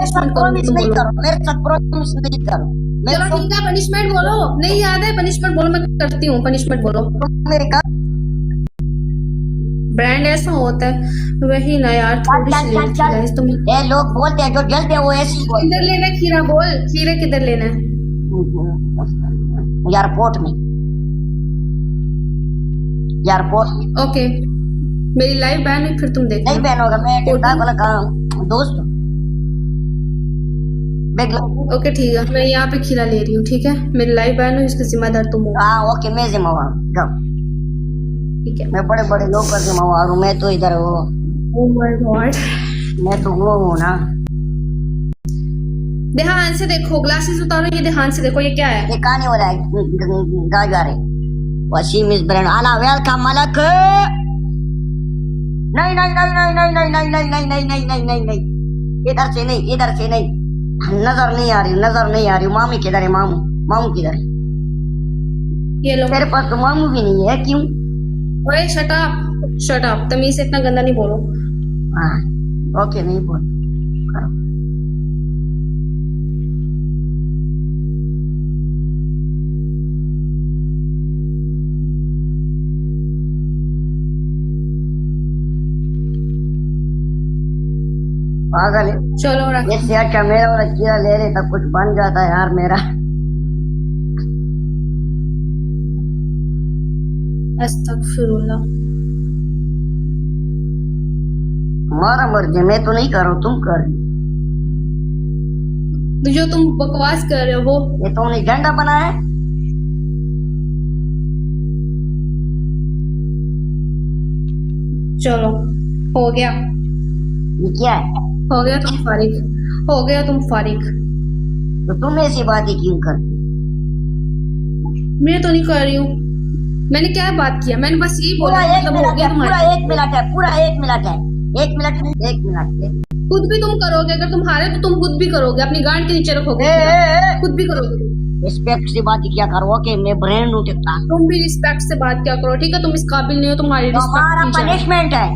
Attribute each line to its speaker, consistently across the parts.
Speaker 1: Punishment
Speaker 2: promise
Speaker 1: करूंगी, तुम
Speaker 2: नहीं
Speaker 1: बोलो।
Speaker 2: करो, मेरे साथ प्रॉमिस नहीं करो।
Speaker 1: चलो ठीक है, पनिशमेंट बोलो। नहीं याद है पनिशमेंट बोलो, मैं करती हूँ। पनिशमेंट बोलो।
Speaker 2: मेरे घर
Speaker 1: ब्रांड ऐसा होता है वही ना यार, थोड़ी सी लेनी थी गाइस तुम।
Speaker 2: ये लोग बोलते हैं जो जलते हैं वो ऐसे ही बोलते
Speaker 1: किधर लेना है खीरा, बोल खीरा किधर लेना है।
Speaker 2: हैं। एयरपोर्ट में, एयरपोर्ट में।
Speaker 1: ओके, मेरी लाइव बैन हुई फिर तुम देखना।
Speaker 2: नहीं बहन होगा, मैं
Speaker 1: कोटिंग-
Speaker 2: का दोस्त हूँ।
Speaker 1: ओके ठीक है, मैं यहाँ पे खीरा ले रही हूँ, ठीक है। मेरी लाइव बैन हुई, इसका जिम्मेदार तुम हो।
Speaker 2: हाँ ओके, मैं जिम्मेवार हूँ, जाओ।
Speaker 1: ठीक है।
Speaker 2: मैं बड़े बड़े लोग का जिम्मेवार हूँ, मैं तो इधर वो,
Speaker 1: ओह माय गॉड।
Speaker 2: मैं तो वो हूँ ना।
Speaker 1: ध्यान से देखो, ग्लासेस उतारो, ये ध्यान से देखो, ये क्या है।
Speaker 2: ये कहानी वाला है, गा रहे वसीम इस ब्रांड आना वेलकम मलक। नहीं नहीं नहीं नहीं नहीं नहीं नहीं नहीं नहीं नहीं नहीं नहीं नहीं नहीं, इधर से नहीं, इधर से नहीं। नजर नहीं आ रही, नजर नहीं आ रही। मामी किधर है? मामू, मामू किधर है?
Speaker 1: ये लो।
Speaker 2: तेरे पास तो मामू भी नहीं है, क्यों?
Speaker 1: ओए शट अप, शट अप, तमीज से इतना गंदा नहीं बोलो।
Speaker 2: हाँ ओके, नहीं बोल करो। पागल है।
Speaker 1: चलो रख।
Speaker 2: इससे अच्छा मेरा वाला कीड़ा ले रहे तब कुछ बन जाता है यार मेरा।
Speaker 1: अस्तगफिरुल्लाह।
Speaker 2: हमारा मर्जी, मैं तो नहीं कर रहा हूँ, तुम कर रही हो।
Speaker 1: तो जो तुम बकवास कर रहे हो वो।
Speaker 2: ये तुमने झंडा बनाया है?
Speaker 1: चलो हो गया,
Speaker 2: ये क्या है?
Speaker 1: हो गया तुम फारिग, हो गया तुम फारिग।
Speaker 2: तो तुम ऐसी बातें क्यों करती?
Speaker 1: मैं तो नहीं कर रही हूँ। मैंने क्या बात किया? मैंने बस यही बोला,
Speaker 2: पूरा एक
Speaker 1: मतलब हो
Speaker 2: मिनट
Speaker 1: गया
Speaker 2: है, पूरा
Speaker 1: तुम्हारा।
Speaker 2: एक मिनट है, पूरा एक मिनट है, एक मिनट नहीं, एक मिनट है।
Speaker 1: खुद भी तुम करोगे, अगर तुम हारे तो तुम खुद भी करोगे, अपनी गांड के नीचे रखोगे, खुद भी करोगे।
Speaker 2: रिस्पेक्ट से बात किया करो, ओके? मैं ब्रेन नहीं टिकता।
Speaker 1: तुम भी रिस्पेक्ट से बात क्या करो, ठीक है। तुम इस काबिल नहीं हो, तुम्हारी
Speaker 2: तो हमारा
Speaker 1: रिस्पेक्ट की जाए।
Speaker 2: पनिशमेंट है।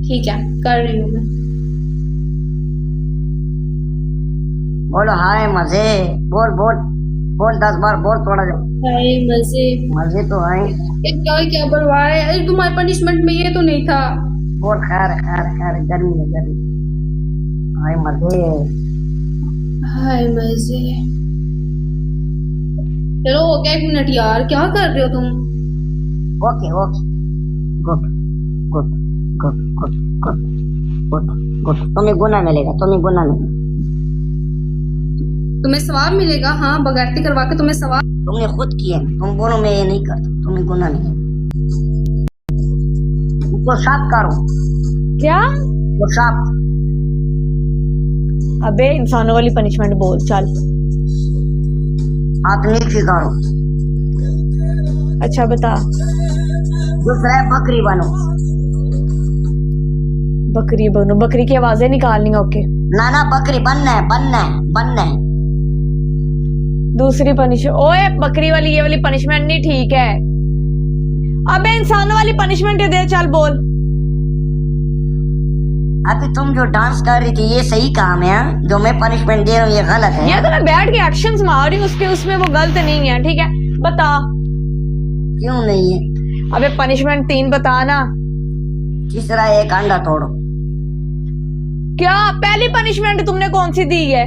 Speaker 1: ठीक है, कर रही हूँ मैं।
Speaker 2: बोलो हाय मजे, बोल बोल बोल, 10 बार बोल, थोड़ा जा।
Speaker 1: हाय मजे।
Speaker 2: मजे तो आए।
Speaker 1: क्या बलवाए? अरे तुम्हारे पनिशमेंट में ये तो नहीं था।
Speaker 2: बोल खैर खैर खैर, गर्मी है गर्मी। हाय मजे।
Speaker 1: हाय मजे। चलो हो गया 1 मिनट यार, क्या कर रहे हो तुम?
Speaker 2: Okay okay, good good good good good good good. तुम्हें गुना मिलेगा, तुम्हें गुना मिलेगा।
Speaker 1: तुम्हें सवाब मिलेगा, हाँ, बगैरती करवा के तुम्हें सवाब।
Speaker 2: तुमने खुद किया, तुम बोलो मैं ये नहीं करता, तुम्हें गुना मिलेगा। उसको साफ करो।
Speaker 3: क्या?
Speaker 2: वो साफ।
Speaker 3: अबे इंसानों वाली पनिशमेंट बोल चल।
Speaker 2: हाथ नीचे करो।
Speaker 3: अच्छा बता।
Speaker 2: दूसरा है बकरी बनो।
Speaker 3: बकरी बनो, बकरी की आवाजें निकालनी है, ओके।
Speaker 2: ना ना, बकरी बनना है, बनना है, बनना है।
Speaker 3: दूसरी पनिशमेंट, ओए बकरी वाली ये वाली पनिशमेंट नहीं ठीक है। अबे इंसानों वाली पनिशमेंट दे, चल बोल।
Speaker 2: अभी तुम जो डांस कर रही थी ये सही काम है, हाँ? जो मैं पनिशमेंट दे रहा हूँ ये गलत है।
Speaker 3: ये तो मैं बैठ के एक्शंस मार रही हूँ उसके, उसमें वो गलत नहीं है, ठीक है। बता।
Speaker 2: क्यों नहीं है?
Speaker 3: अबे पनिशमेंट 3 बता ना।
Speaker 2: तीसरा एक अंडा तोड़ो।
Speaker 3: क्या पहली पनिशमेंट तुमने कौन सी दी है?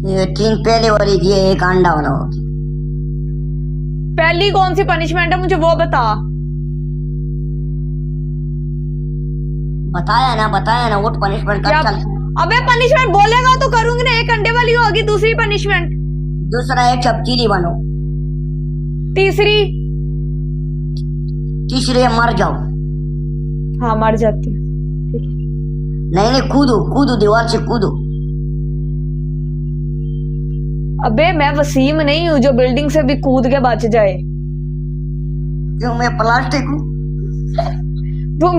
Speaker 2: ये 3 पहले वाली थी, एक अंडा वाला होगी।
Speaker 3: पहली कौन सी पनिशमेंट है मुझे वो बता।
Speaker 2: बताया ना, वो पनिशमेंट कर
Speaker 3: क्या?
Speaker 2: चल।
Speaker 3: अबे पनिशमेंट बोलेगा तो करूंगी ना। एक अंडे वाली होगी, दूसरी पनिशमेंट।
Speaker 2: दूसरा एक चपचीरी बनो।
Speaker 3: तीसरी?
Speaker 2: तीसरे मर जाओ।
Speaker 3: हाँ मर जाती हूँ, ठीक है।
Speaker 2: नहीं नहीं, कूदो कूदो, दीवार से कूदो।
Speaker 3: अबे मैं वसीम नहीं हूँ जो बिल्डिंग से भी कूद के बच जाए।
Speaker 2: क्यों, मैं प्लास्टिक हूँ?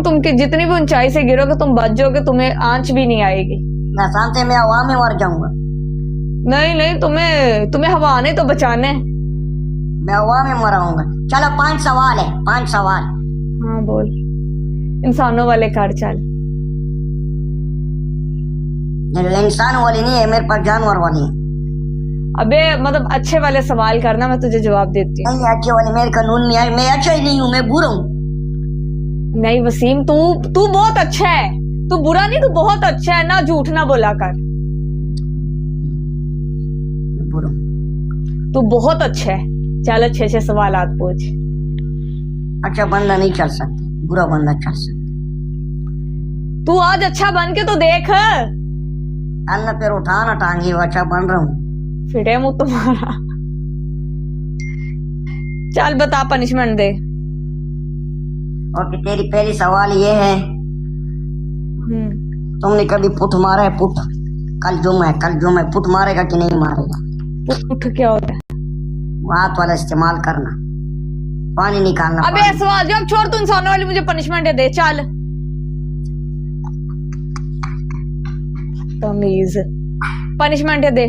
Speaker 3: तुम की जितनी भी ऊंचाई से गिरोगे तुम बच जाओगे, तुम्हें आंच भी नहीं आएगी।
Speaker 2: ना शांति, मैं हवा में मर जाऊंगा।
Speaker 3: नहीं नहीं, तुम्हें हवा ने तो बचाना है।
Speaker 2: मैं हवा में मराऊंगा। चलो 5 सवाल है, 5 सवाल।
Speaker 3: हाँ बोल। इंसानों वाले कर चल।
Speaker 2: ये इंसान वाली नहीं है, मेरे पास जानवर वाली है।
Speaker 3: अबे मतलब अच्छे वाले सवाल करना, मैं तुझे जवाब देती हूँ।
Speaker 2: नहीं अच्छे वाले मेरे कानून में आए, मैं अच्छा ही नहीं हूँ, मैं बुरा हूँ।
Speaker 3: नहीं वसीम, तू बहुत अच्छा है, तू बुरा नहीं, तू बहुत अच्छा है ना, झूठ ना बोला कर।
Speaker 2: मैं बुरा हूँ।
Speaker 3: तू बहुत अच्छा है। चल अच्छे अच्छे सवाल पूछ।
Speaker 2: अच्छा बंदा नहीं चल सकता, बुरा बंदा चल सकता।
Speaker 3: तू आज अच्छा बन के तो देख।
Speaker 2: अन्ना पैर उठाना टांगी, अच्छा बन रहा हूँ।
Speaker 3: फिटे मुंह तुम्हारा। चल बता, पनिशमेंट दे।
Speaker 2: और तेरी पहली सवाल ये है, तुमने कभी पुट मारा है? पुट कल जुम्मा है, पुट मारेगा कि नहीं मारेगा?
Speaker 3: पुट क्या होता है?
Speaker 2: हाथ वाला इस्तेमाल करना, पानी निकालना।
Speaker 3: अबे सवाल जवाब छोड़, तू इंसानों वाली मुझे पनिशमेंट दे। चल तमीज, पनिशमेंट दे।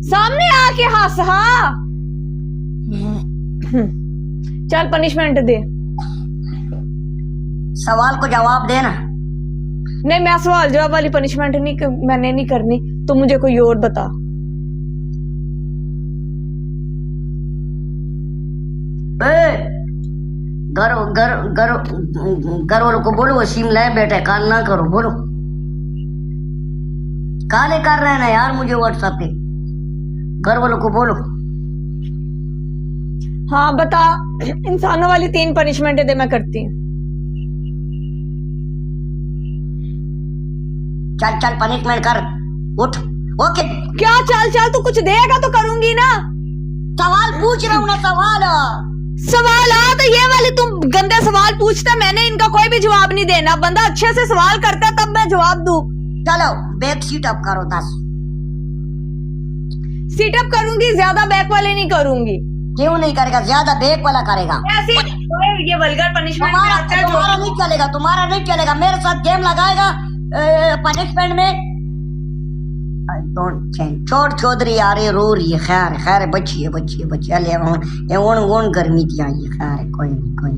Speaker 3: सामने आके हंस। हाँ चल पनिशमेंट दे।
Speaker 2: सवाल को जवाब देना।
Speaker 3: नहीं, मैं सवाल जवाब वाली पनिशमेंट मैंने नहीं करनी, तो मुझे कोई और बता।
Speaker 2: घर वालों को बोलो वसीम लाए बेटे, काल ना करो, बोलो काले कर रहे हैं ना यार मुझे व्हाट्सएप पे। घर वालों को बोलो।
Speaker 3: हाँ बता, इंसानों वाली 3 पनिशमेंट दे, मैं करती हूँ।
Speaker 2: चल चल पनिशमेंट कर, उठ। ओके
Speaker 3: क्या चल चल, तू कुछ देगा तो करूंगी ना।
Speaker 2: सवाल पूछ रहा हूँ ना,
Speaker 3: सवाल तो ये वाले तुम गंदे सवाल पूछते, मैंने इनका कोई भी जवाब नहीं देना। बंदा अच्छे से सवाल करता है तब मैं जवाब दूं।
Speaker 2: चलो बैक सीट अप करो 10।
Speaker 3: सीट अप करूंगी, ज्यादा बैक वाले नहीं करूंगी।
Speaker 2: क्यों नहीं करेगा? ज्यादा बैक वाला करेगा।
Speaker 3: ऐसे ये वल्गर पनिशमेंट
Speaker 2: तुम्हारा नहीं चलेगा, तुम्हारा नहीं चलेगा। मेरे साथ गेम लगाएगा पनिशमेंट में। छोड़ चौधरी आ रही, रो रही है। खैर खैर बच्ची है, बच्ची है, बच्ची ये उन गर्मी थी आई। खैर कोई नहीं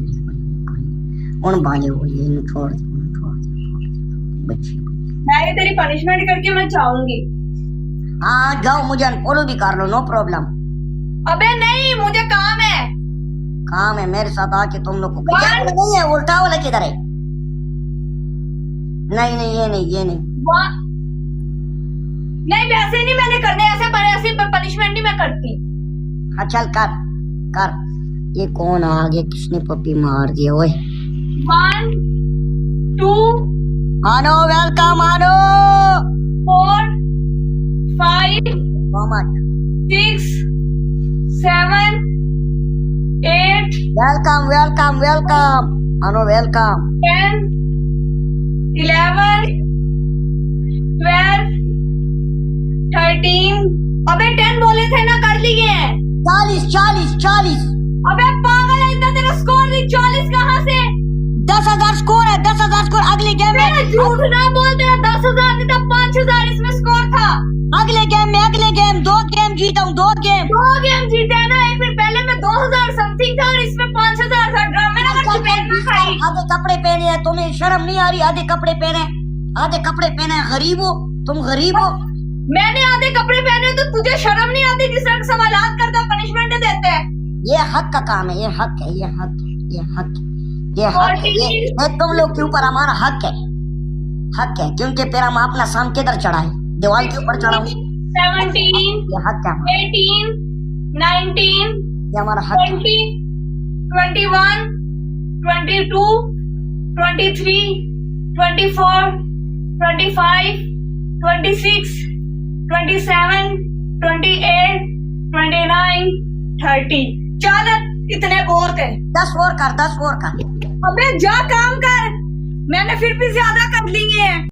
Speaker 2: उन बाले हो ये छोड़ बच्ची।
Speaker 3: मैं ये तेरी पनिशमेंट करके मैं चाहूंगी।
Speaker 2: हाँ जाओ, मुझे अनफॉलो भी कर लो, नो प्रॉब्लम।
Speaker 3: अबे नहीं, मुझे काम है।
Speaker 2: काम है मेरे साथ आके तुम लोग को। नहीं है, उल्टा वाला किधर है? नहीं ये नहीं
Speaker 3: नहीं वैसे नहीं मैंने करने, ऐसे पनिशमेंट नहीं मैं करती।
Speaker 2: हाँ चल कर। ये कौन आ गया? किसने पप्पी मार दिया? ओए
Speaker 3: 1 2
Speaker 2: आनो, वेलकम आनो।
Speaker 3: 4 5 6 7 8
Speaker 2: वेलकम आनो, वेलकम।
Speaker 3: 10 11 12 13। अबे 10 बोले थे ना, कर लिए हैं।
Speaker 2: 40।
Speaker 3: अबे पागल है, इतना तेरा स्कोर नहीं। 40 कहाँ से?
Speaker 2: 10,000 स्कोर है, 10,000 स्कोर। अगले गेम में
Speaker 3: झूठ ना बोल, तेरा 10,000 नहीं था, 5,000 इसमें स्कोर था।
Speaker 2: अगले गेम 2 गेम जीता हूँ, 2 गेम।
Speaker 3: 2 गेम जीते हैं ना, एक पहले में 2,000 समथिंग था और इसमें 5,000 था। ड्रामे ना कर, चुपेट ना खाई।
Speaker 2: आधे कपड़े पहने हैं, तुम्हें शर्म नहीं आ रही? आधे कपड़े पहने, गरीब हो तुम, गरीब हो।
Speaker 3: मैंने आधे कपड़े पहने तो तुझे शर्म नहीं आती? जिस तरह सवालात करता पनिशमेंट देते हैं।
Speaker 2: ये हक का काम है, ये हक है। ये तुम लोग के ऊपर हमारा हक है, क्योंकि फिर हम अपना शाम किधर चढ़ाए? दीवार के ऊपर चढ़ाओ।
Speaker 3: 17
Speaker 2: ये हक है,
Speaker 3: 18 19
Speaker 2: ये हमारा हक है।
Speaker 3: 20 21 22 23 24 25 26 27 28 29 30। चल इतने बोर थे।
Speaker 2: 10 और कर।
Speaker 3: अबे जा काम कर, मैंने फिर भी ज्यादा कर लिए हैं।